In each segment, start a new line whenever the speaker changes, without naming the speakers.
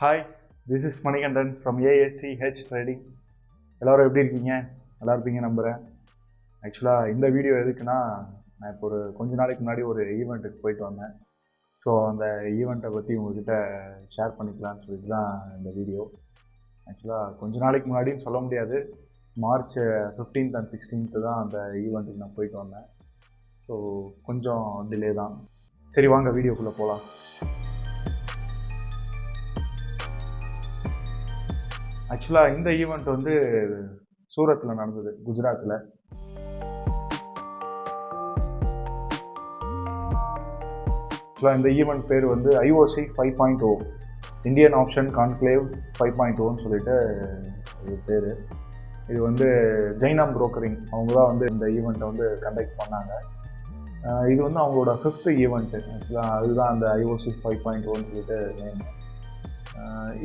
Hi, this is Manikandan from AST H trading. எல்லோரும் எப்படி இருக்கீங்க? நல்லா இருப்பீங்க நம்புகிறேன். ஆக்சுவலாக இந்த வீடியோ எதுக்குன்னா, நான் இப்போ கொஞ்ச நாளைக்கு முன்னாடி ஒரு ஈவெண்ட்டுக்கு போயிட்டு வந்தேன். ஸோ அந்த ஈவெண்ட்டை பற்றி உங்கள்கிட்ட ஷேர் பண்ணிக்கலான்னு சொல்லிட்டு தான் இந்த வீடியோ. ஆக்சுவலாக கொஞ்ச நாளைக்கு முன்னாடின்னு சொல்ல முடியாது, மார்ச் 15th and 16th தான் அந்த ஈவெண்ட்டுக்கு நான் போயிட்டு வந்தேன். ஸோ கொஞ்சம் டிலே தான். சரி, வாங்க வீடியோக்குள்ளே போகலாம். ஆக்சுவலாக இந்த ஈவெண்ட் வந்து சூரத்தில் நடந்தது, குஜராத்தில். ஆக்சுவலாக இந்த ஈவெண்ட் பேர் வந்து IOC 5.0, இந்தியன் ஆப்ஷன் கான்க்ளேவ் 5.0ன்னு சொல்லிட்டு இது பேர். இது வந்து ஜெய்னாம் புரோக்கரிங் அவங்க தான் வந்து இந்த ஈவெண்ட்டை வந்து கண்டக்ட் பண்ணாங்க. இது வந்து அவங்களோட 5th ஈவெண்ட்டு. ஆக்சுவலாக அதுதான் அந்த IOC 5.0ன்னு சொல்லிட்டு நேம்.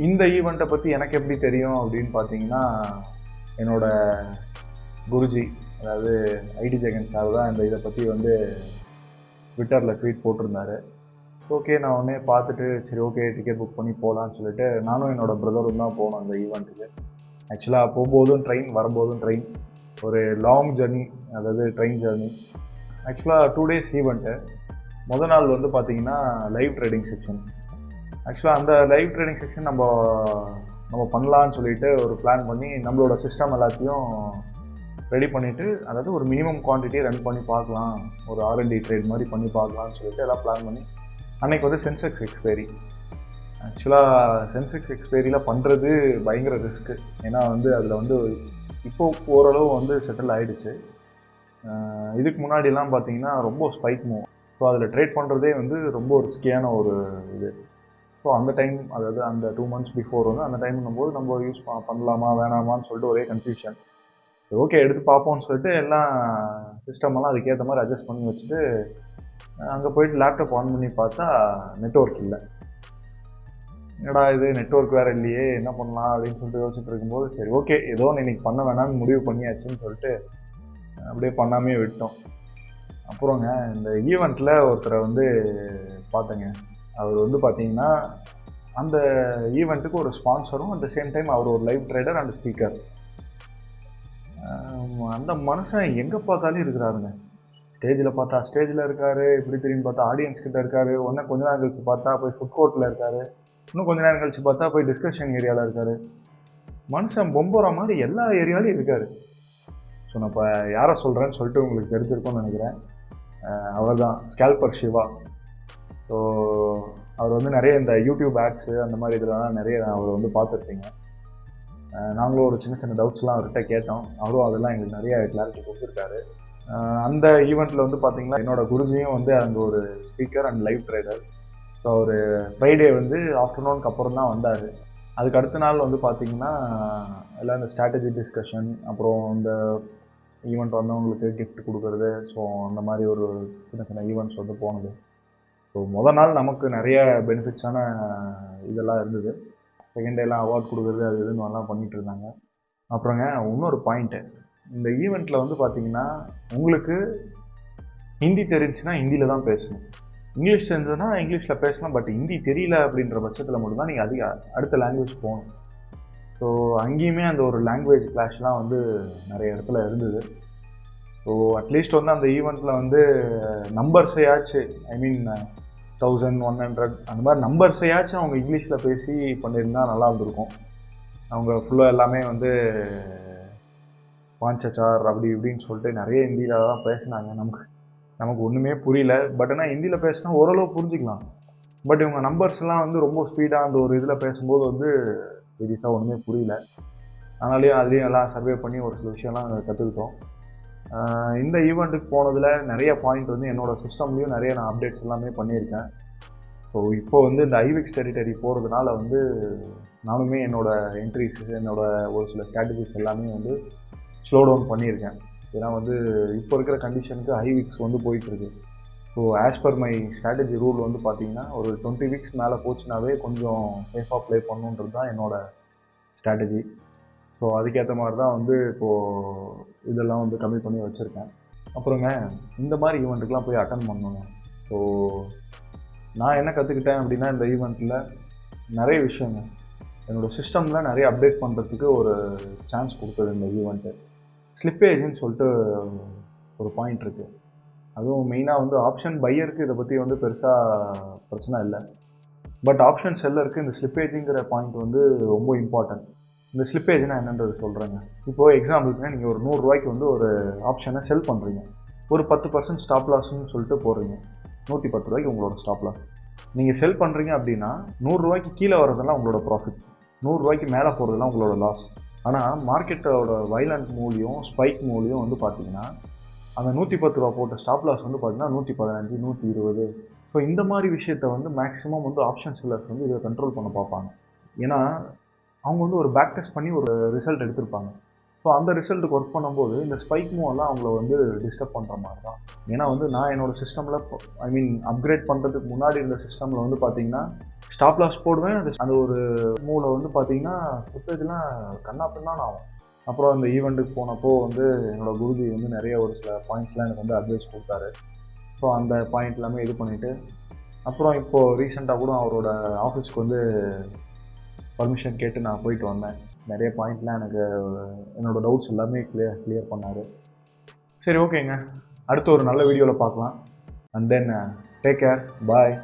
இந்த ஈவெண்ட்டை பற்றி எனக்கு எப்படி தெரியும் அப்படின்னு பார்த்தீங்கன்னா, என்னோட குருஜி, அதாவது ஐடி ஜெகன் சார் தான் இதை பற்றி வந்து ட்விட்டரில் ட்வீட் போட்டிருந்தாரு. ஓகே, நான் உடனே பார்த்துட்டு சரி ஓகே டிக்கெட் புக் பண்ணி போகலான்னு சொல்லிட்டு நானும் என்னோடய பிரதரும் தான் போனோம் அந்த ஈவெண்ட்டுக்கு. ஆக்சுவலாக போகும்போதும் ட்ரெயின், வரும்போதும் ட்ரெயின். ஒரு லாங் ஜர்னி, அதாவது ட்ரெயின் ஜர்னி. ஆக்சுவலாக 2 days ஈவெண்ட்டு. முதல் நாள் வந்து பார்த்திங்கன்னா லைவ் ட்ரேடிங் செக்ஷன். ஆக்சுவலாக அந்த லைவ் ட்ரேடிங் செக்ஷன் நம்ம பண்ணலான்னு சொல்லிட்டு ஒரு பிளான் பண்ணி நம்மளோட சிஸ்டம் எல்லாத்தையும் ரெடி பண்ணிவிட்டு, அதாவது ஒரு மினிமம் குவான்டிட்டியை ரன் பண்ணி பார்க்கலாம், ஒரு R&D ட்ரேட் மாதிரி பண்ணி பார்க்கலான்னு சொல்லிட்டு எல்லாம் பிளான் பண்ணி அன்றைக்கி வந்து சென்செக்ஸ் எக்ஸ்பைரி. ஆக்சுவலாக சென்செக்ஸ் எக்ஸ்பைரியில் பண்ணுறது பயங்கர ரிஸ்க்கு. ஏன்னா வந்து அதில் வந்து இப்போது ஓரளவு வந்து செட்டில் ஆகிடுச்சு. இதுக்கு முன்னாடிலாம் பார்த்திங்கன்னா ரொம்ப ஸ்பைக் மூவ். ஸோ அதில் ட்ரேட் பண்ணுறதே வந்து ரொம்ப ரிஸ்கியான ஒரு இது. ஸோ அந்த டைம், அதாவது அந்த 2 months பிஃபோர் வந்து அந்த டைம்ங்கும் போது நம்ம யூஸ் பண்ணலாமா வேணாமான்னு சொல்லிட்டு ஒரே கன்ஃபியூஷன். ஓகே எடுத்து பார்ப்போம்னு சொல்லிட்டு எல்லாம் சிஸ்டமெல்லாம் அதுக்கேற்ற மாதிரி அட்ஜஸ்ட் பண்ணி வச்சுட்டு அங்கே போயிட்டு லேப்டாப் ஆன் பண்ணி பார்த்தா நெட்வொர்க் இல்லை. என்னடா இது, நெட்வொர்க் வேறு இல்லையே, என்ன பண்ணலாம் அப்படின்னு சொல்லிட்டு யோசிச்சுட்டு இருக்கும்போது சரி ஓகே ஏதோ இன்றைக்கி பண்ண வேணாம்னு முடிவு பண்ணியாச்சுன்னு சொல்லிட்டு அப்படியே பண்ணாமே விட்டோம். அப்புறங்க இந்த ஈவெண்ட்டில் ஒருத்தரை வந்து பார்த்தேங்க. அவர் வந்து பார்த்தீங்கன்னா அந்த ஈவெண்ட்டுக்கு ஒரு ஸ்பான்சரும், அட் த சேம் டைம் அவர் ஒரு லைவ் ட்ரேடர் அண்ட் ஸ்பீக்கர். அந்த மனுஷன் எங்கே பார்த்தாலும் இருக்கிறாருங்க. ஸ்டேஜில் பார்த்தா ஸ்டேஜில் இருக்கார், இப்படி திரும்பி பார்த்தா ஆடியன்ஸ் கிட்ட இருக்கார், ஒன்று கொஞ்ச நேரம் கழிச்சு பார்த்தா போய் ஃபுட் கோர்ட்டில் இருக்கார், இன்னும் கொஞ்ச நேரம் கழிச்சு பார்த்தா போய் டிஸ்கஷன் ஏரியாவில் இருக்கார். மனுஷன் பொம்போற மாதிரி எல்லா ஏரியாலையும் இருக்கார். ஸோ நான் இப்போ யாரை சொல்கிறேன்னு சொல்லிட்டு உங்களுக்கு தெரிஞ்சிருக்கும்னு நினைக்கிறேன். அவர் தான் ஸ்கேல்பர் சிவா. ஸோ அவர் வந்து நிறைய இந்த யூடியூப் ஆட்ஸு அந்த மாதிரி இதெல்லாம் நிறைய அவர் வந்து பார்த்துருப்பீங்க. நாங்களும் ஒரு சின்ன சின்ன டவுட்ஸ்லாம் அவர்கிட்ட கேட்டோம். அவரும் அதெல்லாம் எங்களுக்கு நிறைய கிளாரிட்டி கொடுத்துருக்காரு. அந்த ஈவெண்ட்டில் வந்து பார்த்திங்கன்னா என்னோடய குருஜியும் வந்து அங்கே ஒரு speaker and live trader. So அவர் ஃப்ரைடே வந்து ஆஃப்டர்நூனுக்கு அப்புறம் தான் வந்தார். அதுக்கு அடுத்த நாள் வந்து பார்த்திங்கன்னா எல்லாம் இந்த ஸ்ட்ராட்டஜி டிஸ்கஷன், அப்புறம் இந்த ஈவெண்ட் வந்தவங்களுக்கு கிஃப்ட் கொடுக்குறது, ஸோ அந்த மாதிரி ஒரு சின்ன சின்ன ஈவெண்ட்ஸ் வந்து போனது. ஸோ மொதல் நாள் நமக்கு நிறைய பெனிஃபிட்ஸான இதெல்லாம் இருந்தது. செகண்ட் டேலாம் அவார்ட் கொடுக்குறது அது இதுன்னு எல்லாம் பண்ணிகிட்டு இருந்தாங்க. அப்புறங்க இன்னொரு பாயிண்ட்டு, இந்த ஈவெண்ட்டில் வந்து பார்த்திங்கன்னா உங்களுக்கு ஹிந்தி தெரிஞ்சுன்னா ஹிந்தியில் தான் பேசணும், இங்கிலீஷ் தெரிஞ்சதுன்னா இங்கிலீஷில் பேசலாம். பட் ஹிந்தி தெரியல அப்படின்ற பட்சத்தில் மட்டும்தான் நீங்கள் அடுத்த லாங்குவேஜ் போகணும். ஸோ அங்கேயுமே அந்த ஒரு லாங்குவேஜ் கிளாஷ்லாம் வந்து நிறைய இடத்துல இருந்தது. ஸோ அட்லீஸ்ட் வந்து அந்த ஈவெண்ட்டில் வந்து நம்பர்ஸையாச்சு, ஐ மீன் 1100 அந்த மாதிரி நம்பர்ஸையாச்சும் அவங்க இங்கிலீஷில் பேசி பண்ணியிருந்தால் நல்லா இருந்திருக்கும். அவங்க ஃபுல்லாக எல்லாமே வந்து பாஞ்சச்சார் அப்படி இப்படின்னு சொல்லிட்டு நிறைய ஹிந்தியில் தான் பேசினாங்க. நமக்கு ஒன்றுமே புரியல. பட் ஆனால் ஹிந்தியில் பேசினா ஓரளவு புரிஞ்சிக்கலாம். பட் இவங்க நம்பர்ஸ்லாம் வந்து ரொம்ப ஸ்பீடாக அந்த ஒரு இதில் பேசும்போது வந்து சீரியஸாக ஒன்றுமே புரியல. அதனாலேயும் அதுலேயும் எல்லாம் சர்வே பண்ணி ஒரு சில விஷயம்லாம் கற்றுக்கிட்டோம். இந்த ஈவெண்ட்டுக்கு போனதில் நிறைய பாயிண்ட் வந்து என்னோடய சிஸ்டம்லேயும் நிறைய நான் அப்டேட்ஸ் எல்லாமே பண்ணியிருக்கேன். ஸோ இப்போ வந்து இந்த ஐவிக்ஸ் டெரிட்டரி போகிறதுனால வந்து நானுமே என்னோடய என்ட்ரிஸ், என்னோடய ஒரு சில ஸ்ட்ராட்டஜிஸ் எல்லாமே வந்து ஸ்லோ டவுன் பண்ணியிருக்கேன். ஏன்னா வந்து இப்போ இருக்கிற கண்டிஷனுக்கு ஐவிக்ஸ் வந்து போயிட்டுருக்கு. So as per my strategy rule வந்து பார்த்திங்கன்னா ஒரு 20 weeks மேலே போச்சுனாவே கொஞ்சம் சேஃபாக ப்ளே பண்ணணுன்றது தான் என்னோடய ஸ்ட்ராட்டஜி. ஸோ அதுக்கேற்ற மாதிரி தான் வந்து இப்போது இதெல்லாம் வந்து கம்மி பண்ணி வச்சுருக்கேன். அப்புறங்க இந்த மாதிரி ஈவெண்ட்டுக்கெலாம் போய் அட்டன் பண்ணணுங்க. ஸோ நான் என்ன கற்றுக்கிட்டேன் அப்படின்னா, இந்த ஈவெண்ட்டில் நிறைய விஷயங்க. என்னோடய சிஸ்டமில் நிறைய அப்டேட் பண்ணுறதுக்கு ஒரு சான்ஸ் கொடுத்தது இந்த ஈவெண்ட்டு. ஸ்லிப்பேஜ்னு சொல்லிட்டு ஒரு பாயிண்ட் இருக்குது. அதுவும் மெயினாக வந்து ஆப்ஷன் பையருக்கு இதை பற்றி வந்து பெருசாக பிரச்சனை இல்லை. பட் ஆப்ஷன் செல்லருக்கு இந்த ஸ்லிப்பேஜுங்கிற பாயிண்ட் வந்து ரொம்ப இம்பார்ட்டன்ட். இந்த ஸ்லிப்பேஜ்னா என்னன்றது சொல்கிறேங்க. இப்போது எக்ஸாம்பிளுக்குனா நீங்கள் ஒரு 100 ரூபாய்க்கு வந்து ஒரு ஆப்ஷனை செல் பண்ணுறீங்க. ஒரு 10% ஸ்டாப் லாஸ்ன்னு சொல்லிட்டு போடுறீங்க. 110 ரூபாய்க்கு உங்களோட ஸ்டாப் லாஸ். நீங்கள் செல் பண்ணுறீங்க அப்படின்னா 100 ரூபாய்க்கு கீழே வரதெல்லாம் உங்களோட ப்ராஃபிட், 100 ரூபாய்க்கு மேலே போகிறதெல்லாம் உங்களோட லாஸ். ஆனால் மார்க்கெட்டோட வைலண்ட் மூலியம் ஸ்பைக் மூலியம் வந்து பார்த்தீங்கன்னா அந்த 110 ரூபா போட்ட ஸ்டாப் லாஸ் வந்து பார்த்தீங்கன்னா 115, 120. ஸோ இந்த மாதிரி விஷயத்த வந்து மேக்ஸிமம் வந்து ஆப்ஷன் செல்லர்ஸ் வந்து இதை கண்ட்ரோல் பண்ண பார்ப்பாங்க. ஏன்னா அவங்க வந்து ஒரு பேக் டெஸ்ட் பண்ணி ஒரு ரிசல்ட் எடுத்திருப்பாங்க. ஸோ அந்த ரிசல்ட்டுக்கு ஒர்க் பண்ணும்போது இந்த ஸ்பைக் மூவெல்லாம் அவங்கள வந்து டிஸ்டர்ப் பண்ணுற மாதிரி தான். ஏன்னா வந்து நான் என்னோடய சிஸ்டமில் அப்கிரேட் பண்ணுறதுக்கு முன்னாடி இருந்த சிஸ்டமில் வந்து பார்த்தீங்கன்னா ஸ்டாப் லாஸ் போடுவேன். அந்த ஒரு மூவில் வந்து பார்த்தீங்கன்னா ஸ்லிப்பேஜ்லாம் கண்ணாப்பின்னான்னு ஆகும். அப்புறம் அந்த ஈவெண்ட்டுக்கு போனப்போ வந்து என்னோடய குருஜி வந்து நிறைய ஒரு சில பாயிண்ட்ஸ்லாம் எனக்கு வந்து அட்வைஸ் கொடுத்தாரு. ஸோ அந்த பாயிண்ட் எல்லாமே இது பண்ணிவிட்டு அப்புறம் இப்போது ரீசெண்டாக கூட அவரோட ஆஃபீஸ்க்கு வந்து பர்மிஷன் கேட்டு நான் போயிட்டு வந்தேன். நிறைய பாயிண்ட்லாம் எனக்கு என்னோடய டவுட்ஸ் எல்லாமே கிளியர் பண்ணார். சரி, ஓகேங்க. அடுத்து ஒரு நல்ல வீடியோவில் பார்க்கலாம். And then take care, bye.